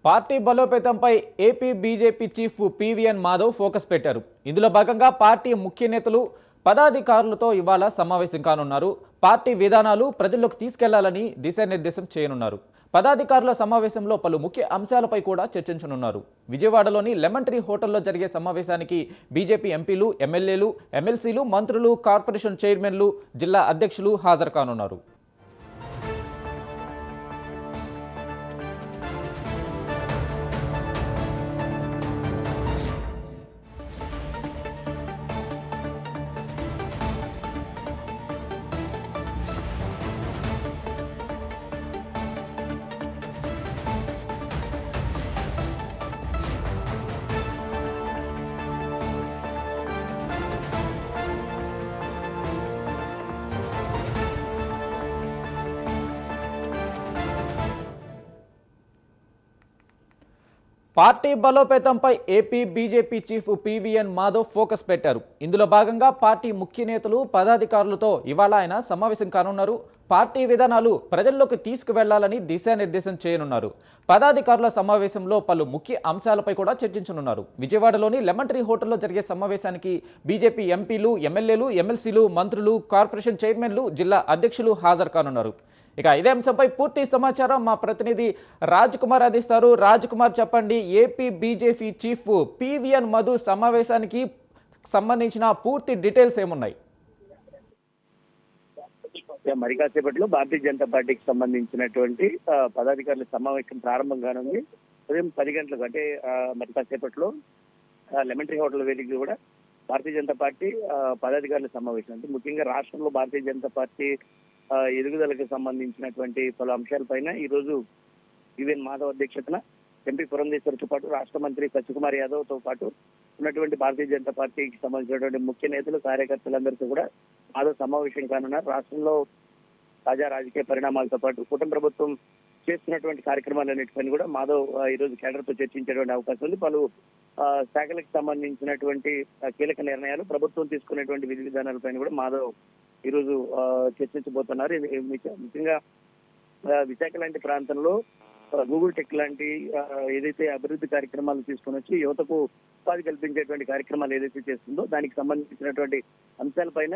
Party బలోపేతంపై AP BJP chief PVN Madhav focus పెట్టారు. ఇందులో భాగంగా పార్టీ ముఖ్య నేతలు పదాధికారులతో ఇవాళ సమావేశం కానున్నారు. పార్టీ విధానాలు ప్రజల్లోకి తీసుకెళ్లాలని దిశానిర్దేశం చేయనున్నారు. పదాధికారుల సమావేశంలో పలు ముఖ్య అంశాలపై కూడా చర్చించనున్నారు. విజయవాడలోని లెమన్ ట్రీ హోటల్లో జరిగే సమావేశానికి బీజేపీ ఎంపీలు, ఎమ్మెల్యేలు, ఎమ్మెల్సీలు, మంత్రులు, కార్పొరేషన్ చైర్మన్లు, జిల్లా అధ్యక్షులు హాజరు కానున్నారు. పార్టీ బలోపేతంపై AP BJP chief PVN Madhav focus పెట్టారు. ఇందులో భాగంగా పార్టీ ముఖ్య నేతలు, పదాధికారులతో ఇవాళ ఆయన సమావేశం కానున్నారు. పార్టీ విధానాలు ప్రజల్లోకి తీసుకువెళ్లాలని దిశానిర్దేశం చేయనున్నారు. పదాధికారుల సమావేశంలో పలు ముఖ్య అంశాలపై కూడా చర్చించనున్నారు. విజయవాడలోని లెమన్ ట్రీ హోటల్లో జరిగే సమావేశానికి బీజేపీ ఎంపీలు, ఎమ్మెల్యేలు, ఎమ్మెల్సీలు, మంత్రులు, కార్పొరేషన్ చైర్మన్లు, జిల్లా అధ్యక్షులు హాజరు కానున్నారు. ఇక ఇదే అంశంపై పూర్తి సమాచారం మా ప్రతినిధి రాజ్ కుమార్ అందిస్తారు. రాజ్ కుమార్, చెప్పండి, AP BJP chief PVN Madhu సమావేశానికి సంబంధించిన పూర్తి డీటెయిల్స్ ఏమున్నాయి? మరి కాసేపట్లో భారతీయ జనతా పార్టీకి సంబంధించినటువంటి పదాధికారుల సమావేశం ప్రారంభం కానుంది. ఉదయం 10 గంటలకు, అంటే మరి కాసేపట్లో లెమన్ ట్రీ హోటల్ వేదికగా కూడా భారతీయ జనతా పార్టీ పదాధికారుల సమావేశం, అంటే ముఖ్యంగా రాష్ట్రంలో భారతీయ జనతా పార్టీ ఎదుగుదలకు సంబంధించినటువంటి పలు అంశాలపైన ఈ రోజు పీవీఎన్ మాధవ్ అధ్యక్షతన ఎంపీ పురంధేశ్వరితో పాటు రాష్ట్ర మంత్రి సత్యకుమార్ యాదవ్ తో పాటు ఉన్నటువంటి భారతీయ జనతా పార్టీకి సంబంధించినటువంటి ముఖ్య నేతలు, కార్యకర్తలందరితో కూడా మాధవ్ సమావేశం కానున్నారు. రాష్ట్రంలో తాజా రాజకీయ పరిణామాలతో పాటు కుటుంబ ప్రభుత్వం చేస్తున్నటువంటి కార్యక్రమాలన్నిటిపైన కూడా మాధవ్ ఈ రోజు కేడర్ తో చర్చించేటువంటి అవకాశం ఉంది. పలు శాఖలకు సంబంధించినటువంటి కీలక నిర్ణయాలు, ప్రభుత్వం తీసుకునేటువంటి విధి విధానాలపైన కూడా మాధవ్ ఈ రోజు చర్చించబోతున్నారు. ముఖ్యంగా విశాఖ లాంటి ప్రాంతంలో గూగుల్ టెక్ లాంటి ఏదైతే అభివృద్ధి కార్యక్రమాలు తీసుకుని వచ్చి యువతకు ఉపాధి కల్పించేటువంటి కార్యక్రమాలు ఏదైతే చేస్తుందో దానికి సంబంధించినటువంటి అంశాలపైన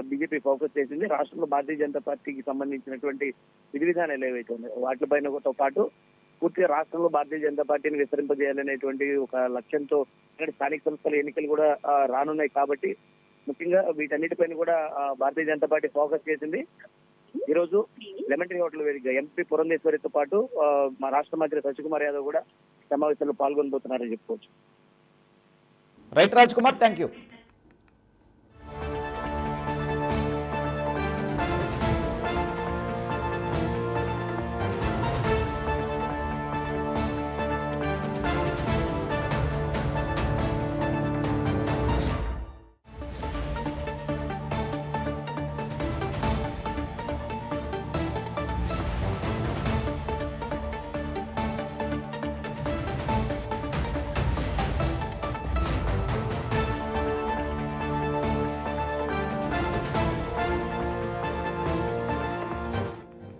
బీజేపీ ఫోకస్ చేసింది. రాష్ట్రంలో భారతీయ జనతా పార్టీకి సంబంధించినటువంటి విధి విధానాలు ఏవైతే ఉన్నాయో వాటిపైనతో పాటు పూర్తిగా రాష్ట్రంలో భారతీయ జనతా పార్టీని విస్తరింపజేయాలనేటువంటి ఒక లక్ష్యంతో స్థానిక సంస్థల ఎన్నికలు కూడా రానున్నాయి. కాబట్టి ముఖ్యంగా వీటన్నిటిపైన కూడా భారతీయ జనతా పార్టీ ఫోకస్ చేసింది. ఈ రోజు లెమన్ ట్రీ హోటల్ వేదికగా ఎంపీ పురంధేశ్వరితో పాటు మా రాష్ట్ర మంత్రి సత్యకుమార్ యాదవ్ కూడా సమావేశంలో పాల్గొనబోతున్నారని చెప్పుకోవచ్చు. Right Raj Kumar, thank you.